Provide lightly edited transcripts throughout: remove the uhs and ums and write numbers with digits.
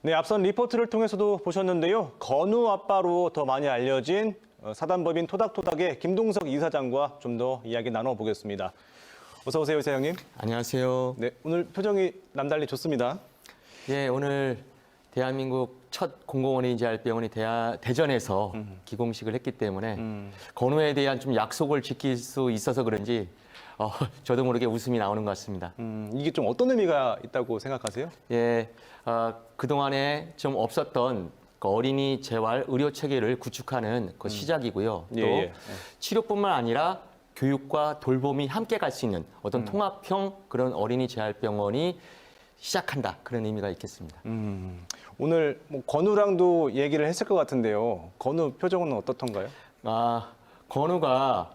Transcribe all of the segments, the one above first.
네, 앞선 리포트를 통해서도 보셨는데요. 건우 아빠로 더 많이 알려진 사단법인 토닥토닥의 김동석 이사장과 좀 더 이야기 나눠보겠습니다. 어서 오세요, 이사장님. 안녕하세요. 네, 오늘 표정이 남달리 좋습니다. 예, 오늘 대한민국 첫 공공어린이재활병원이 대전에서 기공식을 했기 때문에 건우에 대한 좀 약속을 지킬 수 있어서 그런지 저도 모르게 웃음이 나오는 것 같습니다. 이게 좀 어떤 의미가 있다고 생각하세요? 예, 그동안에 좀 없었던 그 어린이 재활 의료 체계를 구축하는 그 시작이고요. 또 치료뿐만 아니라 교육과 돌봄이 함께 갈 수 있는 어떤 통합형 그런 어린이 재활병원이 시작한다. 그런 의미가 있겠습니다. 오늘 뭐 건우랑도 얘기를 했을 것 같은데요. 건우 표정은 어떻던가요? 건우가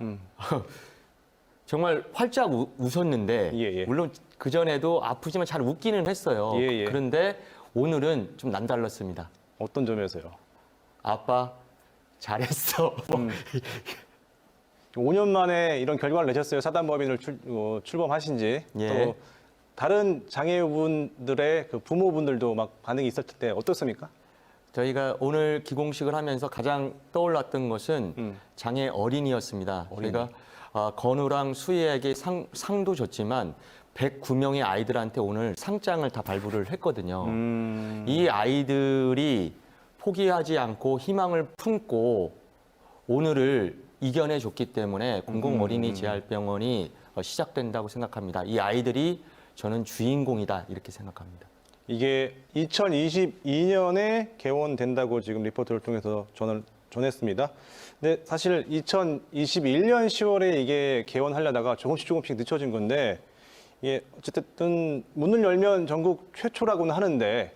정말 활짝 웃었는데 물론 그전에도 아프지만 잘 웃기는 했어요. 그런데 오늘은 좀 남달랐습니다. 어떤 점에서요? 아빠 잘했어. 5년 만에 이런 결과를 내셨어요. 사단법인을 출범하신 지. 또 다른 장애우분들의 그 부모분들도 막 반응이 있을 텐데 어떻습니까? 저희가 오늘 기공식을 하면서 가장 떠올랐던 것은 장애 어린이였습니다. 저희가 건우랑 수희에게 상도 줬지만 109명의 아이들한테 오늘 상장을 다 발부를 했거든요. 이 아이들이 포기하지 않고 희망을 품고 오늘을 이겨내줬기 때문에 공공어린이재활병원이 시작된다고 생각합니다. 이 아이들이 저는 주인공이다 이렇게 생각합니다. 이게 2022년에 개원된다고 지금 리포트를 통해서 전했습니다. 근데 사실 2021년 10월에 이게 개원하려다가 조금씩 늦춰진 건데 이게 어쨌든 문을 열면 전국 최초라고는 하는데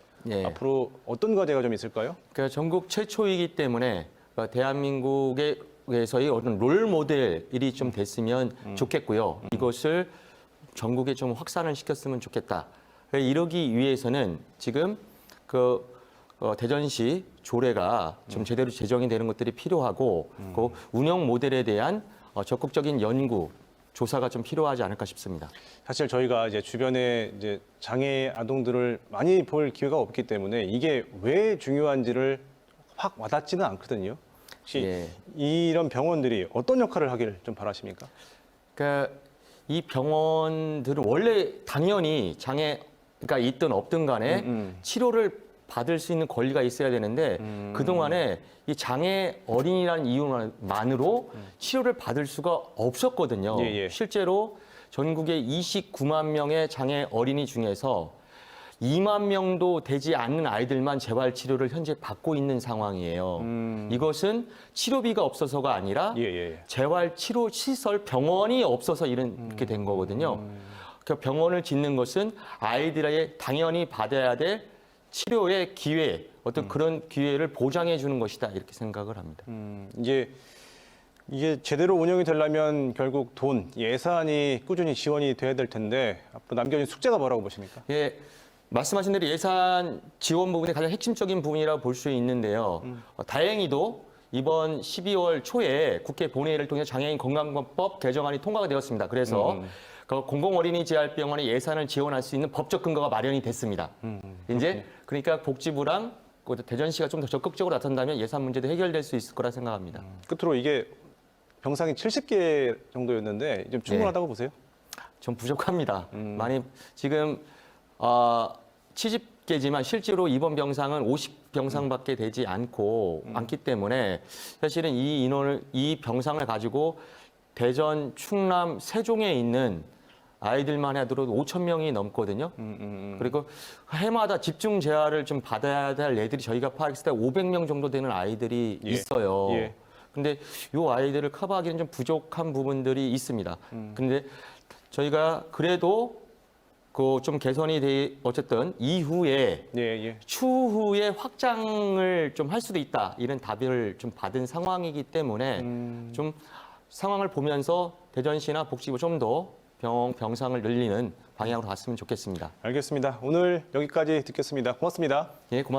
앞으로 어떤 과제가 좀 있을까요? 그러니까 전국 최초이기 때문에 대한민국에서의 어떤 롤 모델이 좀 됐으면 좋겠고요. 이것을 전국에 좀 확산을 시켰으면 좋겠다. 이러기 위해서는 지금 대전시 조례가 좀 제대로 제정이 되는 것들이 필요하고 그 운영 모델에 대한 적극적인 연구, 조사가 좀 필요하지 않을까 싶습니다. 사실 저희가 이제 주변에 이제 장애 아동들을 많이 볼 기회가 없기 때문에 이게 왜 중요한지를 확 와닿지는 않거든요. 혹시 이런 병원들이 어떤 역할을 하길 좀 바라십니까? 그러니까 이 병원들은 원래 당연히 장애가 있든 없든 간에 치료를 받을 수 있는 권리가 있어야 되는데 그동안에 이 장애 어린이라는 이유만으로 치료를 받을 수가 없었거든요. 실제로 전국에 29만 명의 장애 어린이 중에서 2만 명도 되지 않는 아이들만 재활 치료를 현재 받고 있는 상황이에요. 이것은 치료비가 없어서가 아니라 재활 치료 시설 병원이 없어서 이렇게 된 거거든요. 그 병원을 짓는 것은 아이들에게 당연히 받아야 될 치료의 기회, 어떤 그런 기회를 보장해 주는 것이다 이렇게 생각을 합니다. 이게 제대로 운영이 되려면 결국 예산이 꾸준히 지원이 돼야 될 텐데 앞으로 남겨진 숙제가 뭐라고 보십니까? 말씀하신 대로 예산 지원 부분이 가장 핵심적인 부분이라고 볼 수 있는데요. 다행히도 이번 12월 초에 국회 본회의를 통해 장애인 건강법 개정안이 통과가 되었습니다. 그래서 공공어린이재활병원의 예산을 지원할 수 있는 법적 근거가 마련이 됐습니다. 이제 그러니까 복지부랑 대전시가 좀 더 적극적으로 나선다면 예산 문제도 해결될 수 있을 거라 생각합니다. 끝으로 이게 병상이 70개 정도였는데 좀 충분하다고 보세요? 좀 부족합니다. 많이 지금 70개지만 실제로 입원 병상은 50병상밖에 되지 않기 때문에 사실은 이 병상을 가지고 대전, 충남, 세종에 있는 아이들만 해도 5천 명이 넘거든요. 그리고 해마다 집중 재활을 좀 받아야 될 애들이 저희가 파악했을 때 500명 정도 되는 아이들이 있어요. 근데 이 아이들을 커버하기는 좀 부족한 부분들이 있습니다. 근데 저희가 그래도 좀 개선이 어쨌든 이후에 추후에 확장을 좀 할 수도 있다 이런 답을 좀 받은 상황이기 때문에 좀 상황을 보면서 대전시나 복지부 좀 더 병상을 늘리는 방향으로 갔으면 좋겠습니다. 알겠습니다. 오늘 여기까지 듣겠습니다. 고맙습니다. 고맙습니다.